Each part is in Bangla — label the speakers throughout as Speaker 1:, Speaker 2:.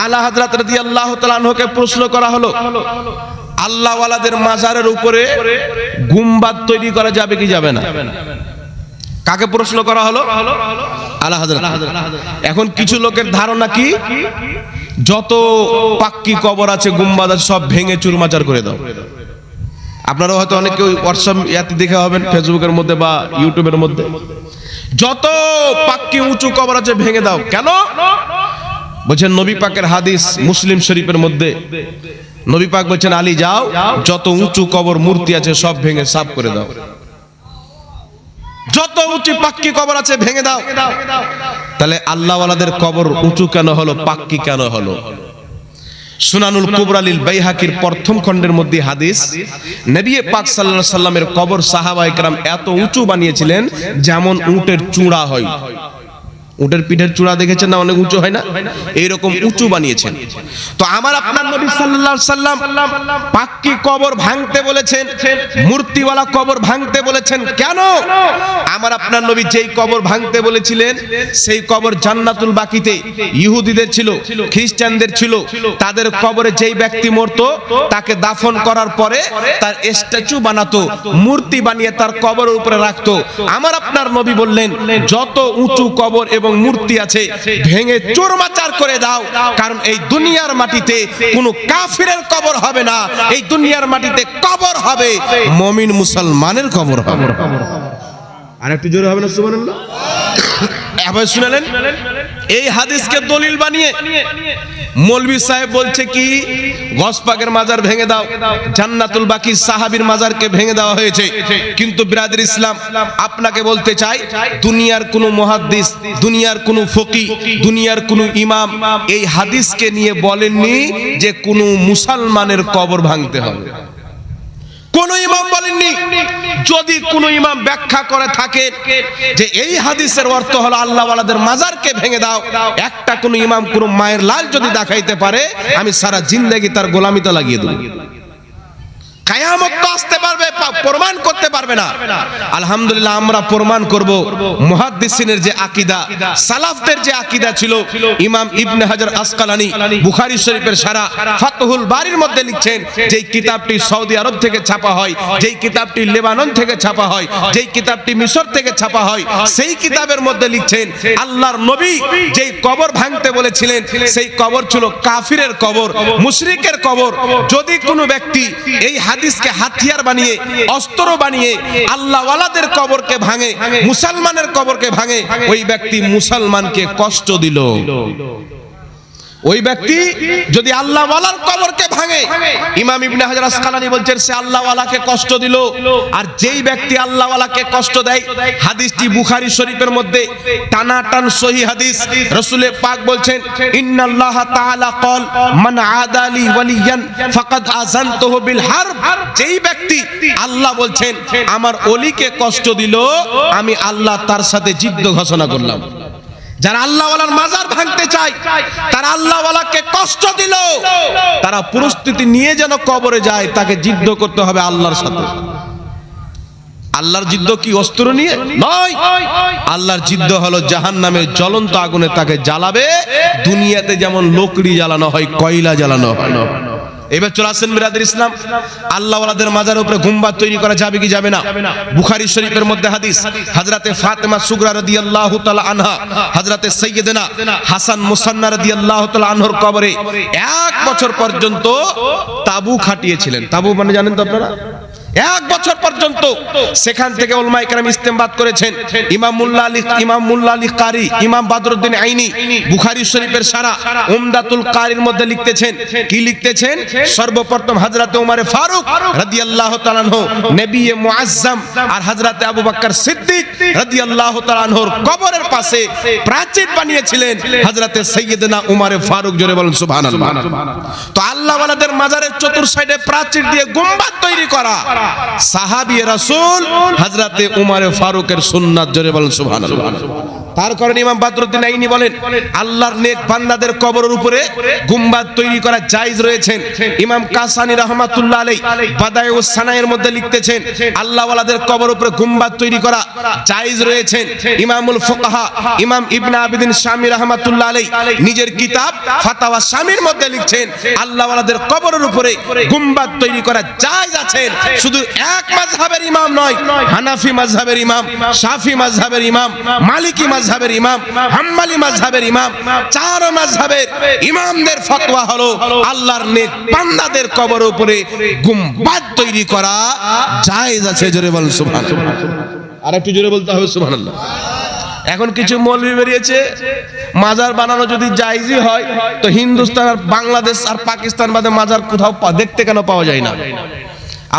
Speaker 1: আলা হযরত রাদিয়াল্লাহু তাআলা আনহুকে প্রশ্ন করা হলো, আল্লাহ ওয়ালাদের মাজারের উপরে গুম্বাদ তৈরি করা যাবে কি যাবে না? কাকে প্রশ্ন করা হলো? আলা হযরত। এখন কিছু লোকের ধারণা কি, যত পাক্কি কবর আছে, গুম্বাদ আছে, সব ভেঙে চুরমাচার করে দাও। আপনারা হয়তো অনেকে হোয়াটসঅ্যাপ ইয়াতে দেখে হবেন, ফেসবুকের মধ্যে বা ইউটিউবের মধ্যে, যত পাক্কি উঁচু কবর আছে ভেঙে দাও। কেন? বলছেন নবী পাকের হাদিস মুসলিম শরীফের মধ্যে, নবী পাক বলছেন, আলী যাও, যত উঁচু কবর মূর্তি আছে সব ভেঙে সাফ করে দাও। যত উঁচু পাক্কি কবর আছে ভেঙে দাও। তাহলে আল্লাহ ওয়ালাদের কবর উঁচু কেন হলো, পাক্কি কেন হলো? সুনানুল কুবরা লিল বাইহাকির প্রথম খণ্ডের মধ্যে হাদিস, নবী পাক সাল্লাল্লাহু আলাইহি সাল্লামের কবর সাহাবায়ে কেরাম এত উঁচু বানিয়েছিলেন যেমন উটের চূড়া হয়। উটের পিঠের চূড়া দেখেছেন না, অনেক উঁচু হয় না? এইরকম উঁচু বানিয়েছেন। তো আমার আপনার নবী সাল্লাল্লাহু আলাইহি সাল্লাম পাক্কি কবর ভাঙতে বলেছেন, মূর্তিওয়ালা কবর ভাঙতে বলেছেন। কেন? আমার আপনার নবী যেই কবর ভাঙতে বলেছিলেন সেই কবর জান্নাতুল বাকিতে ইহুদিদের ছিল, খ্রিস্টানদের ছিল। তাদের কবরে যেই ব্যক্তি মরতো তাকে দাফন করার পরে তার স্ট্যাচু বানাতো, মূর্তি বানিয়ে তার কবরের উপরে রাখতো। আমার আপনার নবী বললেন, যত উঁচু কবর এবং মূর্তি আছে ভেঙে চুরমাচার করে দাও, কারণ এই দুনিয়ার মাটিতে কোনো কাফিরের কবর হবে না, এই দুনিয়ার মাটিতে কবর হবে মুমিন মুসলমানের কবর হবে। আরেকটু জোরে হবে না সুবহানাল্লাহ? এবার শুনলেন, এই হাদিসকে দলিল বানিয়ে মৌলভী সাহেব বলছে কি, গস পাকের মাজার ভেঙে দাও, জান্নাতুল বাকি সাহাবীর মাজারকে ভেঙে দেওয়া হয়েছে। কিন্তু বিরাদর ইসলাম, আপনাকে বলতে চাই, দুনিয়ার কোনো মুহাদ্দিস, দুনিয়ার কোনো ফকি, দুনিয়ার কোনো ইমাম এই হাদিসকে নিয়ে বলেননি যে কোনো মুসলমানের কবর ভাঙতে হবে। কোন ইমাম বলেননি। যদি কোন ইমাম ব্যাখ্যা করে থাকে যে এই হাদিসের অর্থ হলো আল্লাহ ওয়ালাদের মাজারকে ভেঙে দাও, একটা কোন ইমাম কোন মায়ের লাল যদি দেখাইতে পারে, আমি সারা জিন্দেগি তার গোলামিতে লাগিয়ে দেব। কিয়ামত তো আসতে পারবে, প্রমাণ করতে পারবে না। আলহামদুলিল্লাহ আমরা প্রমাণ করব মুহাদ্দিসিনের যে আকীদা, সালাফদের যে আকীদা ছিল। ইমাম ইবনে হাজার আসকালানী বুখারী শরীফের শারা ফাতহুল বারীর মধ্যে লিখছেন, যেই কিতাবটি সৌদি আরব থেকে ছাপা হয়, যেই কিতাবটি লেবানন থেকে ছাপা হয়, যেই কিতাবটি মিশর থেকে ছাপা হয়, সেই কিতাবের মধ্যে লিখছেন আল্লাহর নবী যেই কবর ভাঙতে বলেছিলেন সেই কবর ছিল কাফিরের কবর, মুশরিকের কবর। যদি কোনো ব্যক্তি এই হাদিসকে হাতিয়ার বানিয়ে, অস্ত্র বানিয়ে আল্লাহ ওয়ালাদের কবরকে ভাঙে, মুসলমানের কবরকে ভাঙে, ওই ব্যক্তি মুসলমানকে কষ্ট দিল। ওই ব্যক্তি যদি আল্লাহ ওয়ালার কবরকে ভাঙে, ইমাম ইবনে হাজার আসকালানী বলছেন সে আল্লাহ ওয়ালাকে কষ্ট দিল। আর যেই ব্যক্তি আল্লাহ ওয়ালাকে কষ্ট দেয়, হাদিসটি বুখারী শরীফের মধ্যে টানাটান সহিহ হাদিস, রাসূল পাক বলছেন, ইন্নাল্লাহ তাআলা ক্বাল মান আদালি ওয়ালিয়ান ফাকাদ আযানতুহু বিল হারব। যেই ব্যক্তি, আল্লাহ বলছেন, আমার ওলিকে কষ্ট দিল, আমি আল্লাহ তার সাথে যুদ্ধ ঘোষণা করলাম। যারা আল্লাহ ওয়ালার মাজার ভাঙতে চায়, তারা আল্লাহ ওয়ালাকে কষ্ট দিল, তারা প্রস্তুতি নিয়ে যেন কবরে যায়, তাকে যুদ্ধ করতে হবে আল্লাহর সাথে। আল্লাহর যুদ্ধ কি অস্ত্র নিয়ে নয়, আল্লাহর যুদ্ধ হলো জাহান্নামের জ্বলন্ত আগুনে তাকে জ্বালাবে। দুনিয়াতে যেমন লকড়ি জ্বালানো হয়, কয়লা জ্বালানো হয়। এবার চলে আসেন বিরাদর ইসলাম, আল্লাহ ওয়ালাদের মাজারের উপরে গুম্বাদ তৈরি করা যাবে কি যাবে না? বুখারী শরীফের মধ্যে হাদিস, হযরতে ফাতেমা সুগরা রাদিয়াল্লাহু তাআলা আনহা, হযরতে সাইয়্যিদানা হাসান মুসান্না রাদিয়াল্লাহু তাআলা আনহুর কবরে 1 বছর পর্যন্ত তাবু খাটিয়েছিলেন। তাবু মানে জানেন তো আপনারা? 1 বছর পর্যন্ত সেখান থেকে উলামায়ে কেরাম ইস্তেমবাদ করেছেন। ইমাম মুল্লা আলী কারি, ইমাম বদরুদ্দিন আইনি বুখারী শরীফের শারা উমদাতুল কারির মধ্যে লিখতেছেন, কি লিখতেছেন? সর্বপ্রথম হযরতে ওমর ফারুক রাদিয়াল্লাহু তাআলা আনহু নবী মুআজ্জম আর হযরতে আবু বকর সিদ্দিক রাদিয়াল্লাহু তাআলা আনহুর কবরের পাশে প্রাচীর বানিয়েছিলেন হযরতে সাইয়্যিদনা ওমর ফারুক। জোরে বলেন সুবহানাল্লাহ। তো আল্লাহ ওয়ালাদের মাজারের চতুর সাইডে প্রাচীর দিয়ে গুম্বাদ তৈরি করা সাহাবী রাসূল হযরতে উমর ফারুকের সুন্নাত। জোরে বলেন সুবহানাল্লাহ। তার কারণে ইমাম বদরুদ্দিন আইনি বলেন আল্লাহর নেক বান্দাদের কবরের উপরে গুম্বাদ তৈরি করা জায়েজ রয়েছে। ইমাম কাসানি রাহমাতুল্লাহ আলাইহি বাদায়ুস সানায়ের মধ্যে লিখতেছেন আল্লাহ ওয়ালাদের কবরের উপরে গুম্বাদ তৈরি করা জায়েজ রয়েছে। ইমামুল ফুকাহা ইমাম ইবনে আবিদিন শামী রাহমাতুল্লাহ আলাইহি নিজের কিতাব ফাতাওয়া শামীর মধ্যে লিখছেন আল্লাহ ওয়ালাদের কবরের উপরে গুম্বাদ তৈরি করা জায়েজ আছে। শুধু এক মাযহাবের ইমাম নয়, হানাফি মাযহাবের ইমাম, শাফি মাযহাবের ইমাম, মালিকি মাযহাবের ইমাম, হাম্বলি মাযহাবের ইমাম, চার মাযহাবের ইমামদের ফতোয়া হলো আল্লাহর নেক বান্দাদের কবরের উপরে গুম্বাদ তৈরি করা জায়েজ আছে। জোরে বলুন সুবহানাল্লাহ। আর একটু জোরে বলতে হবে সুবহানাল্লাহ। এখন কিছু মৌলবি বেরিয়েছে মাজার বানানো যদি জায়েজই হয় তো হিন্দুস্তান আর বাংলাদেশ আর পাকিস্তান বাদে মাজার কোথাও দেখতে কেন পাওয়া যায় না?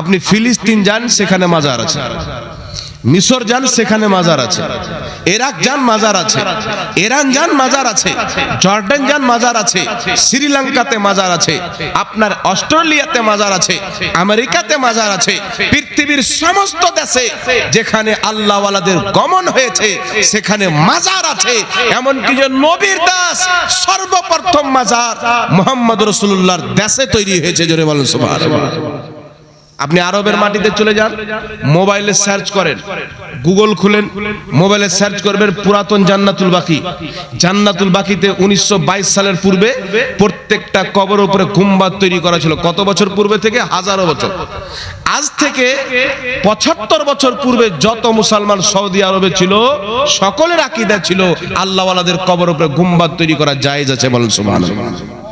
Speaker 1: আপনি ফিলিস্তিন যান সেখানে মাজার আছে, মিশর যান সেখানে মাজার আছে, ইরাক যান মাজার আছে, ইরান যান মাজার আছে, জর্ডান যান মাজার আছে, শ্রীলঙ্কাতে মাজার আছে, আপনার অস্ট্রেলিয়াতে মাজার আছে, আমেরিকাতে মাজার আছে, পৃথিবীর সমস্ত দেশে যেখানে আল্লাহ ওয়ালাদের গমন হয়েছে সেখানে মাজার আছে। এমনকি যে নবীর দাস সর্বপ্রথম মাজার মুহাম্মদ রাসূলুল্লাহর দেশে তৈরি হয়েছে। জোরে বলুন সুবহানাল্লাহ। আপনি আরবের মাটিতে চলে যান, মোবাইলে সার্চ করেন, গুগল খুলেন, মোবাইলে সার্চ করবেন পুরাতন জান্নাতুল বাকি। জান্নাতুল বাকিতে 1922 সালের পূর্বে প্রত্যেকটা কবরের উপরে গুম্বাদ তৈরি করা ছিল। কত বছর পূর্বে থেকে? হাজারো বছর। আজ থেকে 75 বছর পূর্বে যত মুসলমান সৌদি আরবে ছিল সকলের আকীদা ছিল আল্লাহ ওয়ালাদের কবরের উপরে গুম্বাদ তৈরি করা জায়েজ আছে। বলেন সুবহানাল্লাহ।